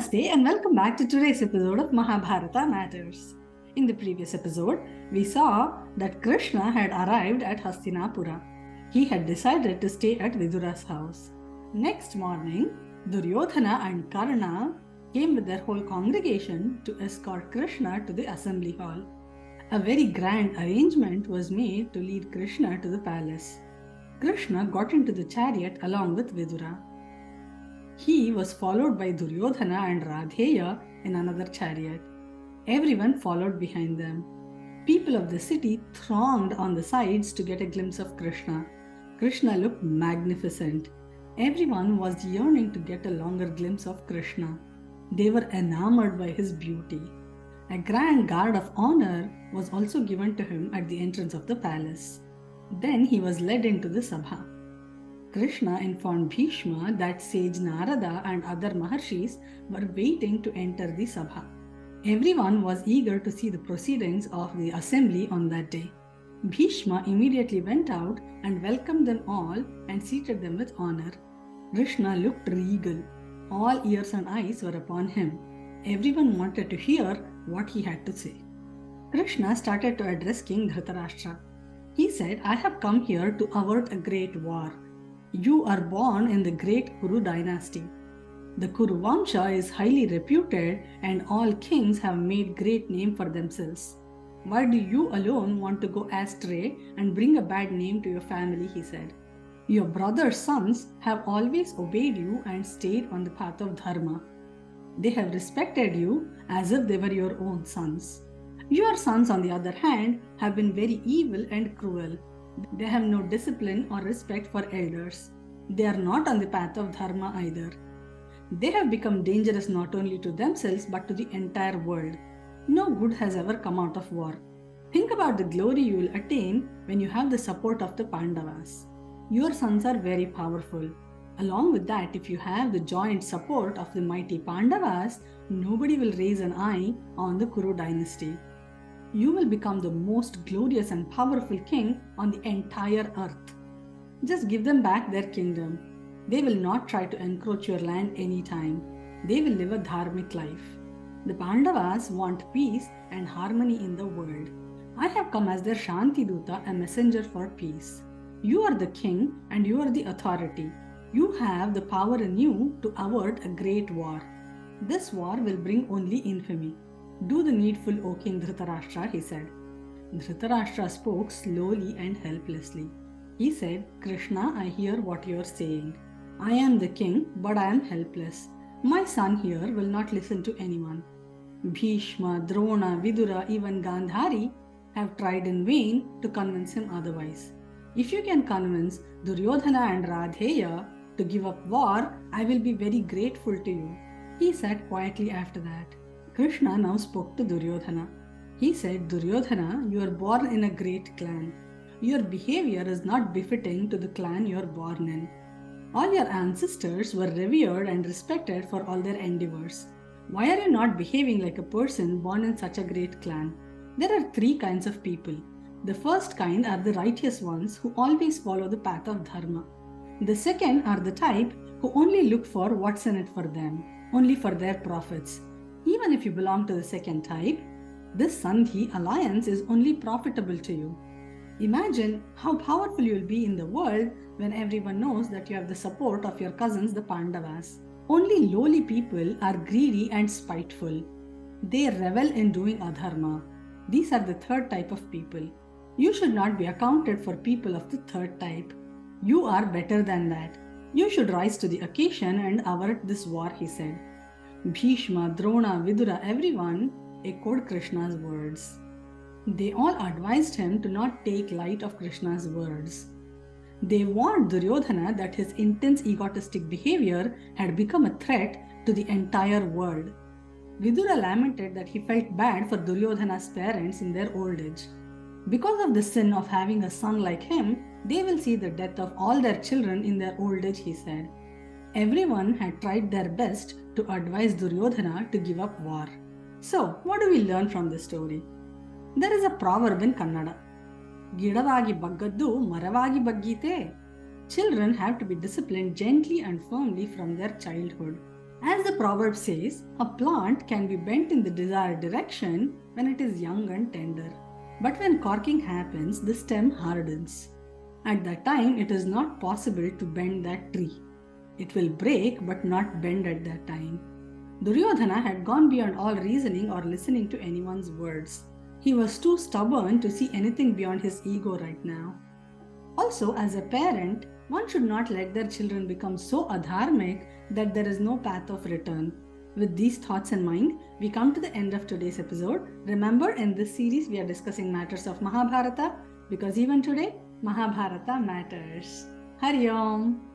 Namaste and welcome back to today's episode of Mahabharata Matters. In the previous episode, we saw that Krishna had arrived at Hastinapura. He had decided to stay at Vidura's house. Next morning, Duryodhana and Karna came with their whole congregation to escort Krishna to the assembly hall. A very grand arrangement was made to lead Krishna to the palace. Krishna got into the chariot along with Vidura. He was followed by Duryodhana and Radheya in another chariot. Everyone followed behind them. People of the city thronged on the sides to get a glimpse of Krishna. Krishna looked magnificent. Everyone was yearning to get a longer glimpse of Krishna. They were enamored by his beauty. A grand guard of honor was also given to him at the entrance of the palace. Then he was led into the sabha. Krishna informed Bhishma that sage Narada and other Maharshis were waiting to enter the sabha. Everyone was eager to see the proceedings of the assembly on that day. Bhishma immediately went out and welcomed them all and seated them with honor. Krishna looked regal. All ears and eyes were upon him. Everyone wanted to hear what he had to say. Krishna started to address King Dhritarashtra. He said, "I have come here to avert a great war. You are born in the great Kuru dynasty. The Kuru Vamsha is highly reputed and all kings have made great name for themselves. Why do you alone want to go astray and bring a bad name to your family?" he said. "Your brother's sons have always obeyed you and stayed on the path of dharma. They have respected you as if they were your own sons. Your sons, on the other hand, have been very evil and cruel. They have no discipline or respect for elders. They are not on the path of dharma either. They have become dangerous not only to themselves but to the entire world. No good has ever come out of war. Think about the glory you will attain when you have the support of the Pandavas. Your sons are very powerful. Along with that, if you have the joint support of the mighty Pandavas, nobody will raise an eye on the Kuru dynasty. You will become the most glorious and powerful king on the entire earth. Just give them back their kingdom. They will not try to encroach your land anytime. They will live a dharmic life. The Pandavas want peace and harmony in the world. I have come as their Śānti Dūta, a messenger for peace. You are the king and you are the authority. You have the power in you to avert a great war. This war will bring only infamy. Do the needful, O King Dhritarashtra," he said. Dhritarashtra spoke slowly and helplessly. He said, "Krishna, I hear what you are saying. I am the king, but I am helpless. My son here will not listen to anyone. Bhishma, Drona, Vidura, even Gandhari have tried in vain to convince him otherwise. If you can convince Duryodhana and Radheya to give up war, I will be very grateful to you," he said quietly after that. Krishna now spoke to Duryodhana. He said, "Duryodhana, you are born in a great clan. Your behavior is not befitting to the clan you are born in. All your ancestors were revered and respected for all their endeavors. Why are you not behaving like a person born in such a great clan? There are three kinds of people. The first kind are the righteous ones who always follow the path of dharma. The second are the type who only look for what's in it for them, only for their profits. Even if you belong to the second type, this Sandhi alliance is only profitable to you. Imagine how powerful you will be in the world when everyone knows that you have the support of your cousins, the Pandavas. Only lowly people are greedy and spiteful. They revel in doing adharma. These are the third type of people. You should not be accounted for people of the third type. You are better than that. You should rise to the occasion and avert this war," he said. Bhishma, Drona, Vidura, everyone echoed Krishna's words. They all advised him to not take light of Krishna's words. They warned Duryodhana that his intense egotistic behavior had become a threat to the entire world. Vidura lamented that he felt bad for Duryodhana's parents in their old age. Because of the sin of having a son like him, they will see the death of all their children in their old age, he said. Everyone had tried their best to advise Duryodhana to give up war. So, what do we learn from this story? There is a proverb in Kannada. Gidavagi baggaddu maravagi baggite. Children have to be disciplined gently and firmly from their childhood. As the proverb says, a plant can be bent in the desired direction when it is young and tender. But when corking happens, the stem hardens. At that time, it is not possible to bend that tree. It will break but not bend at that time. Duryodhana had gone beyond all reasoning or listening to anyone's words. He was too stubborn to see anything beyond his ego right now. Also, as a parent, one should not let their children become so adharmic that there is no path of return. With these thoughts in mind, we come to the end of today's episode. Remember, in this series, we are discussing matters of Mahabharata because even today, Mahabharata matters. Hari Om.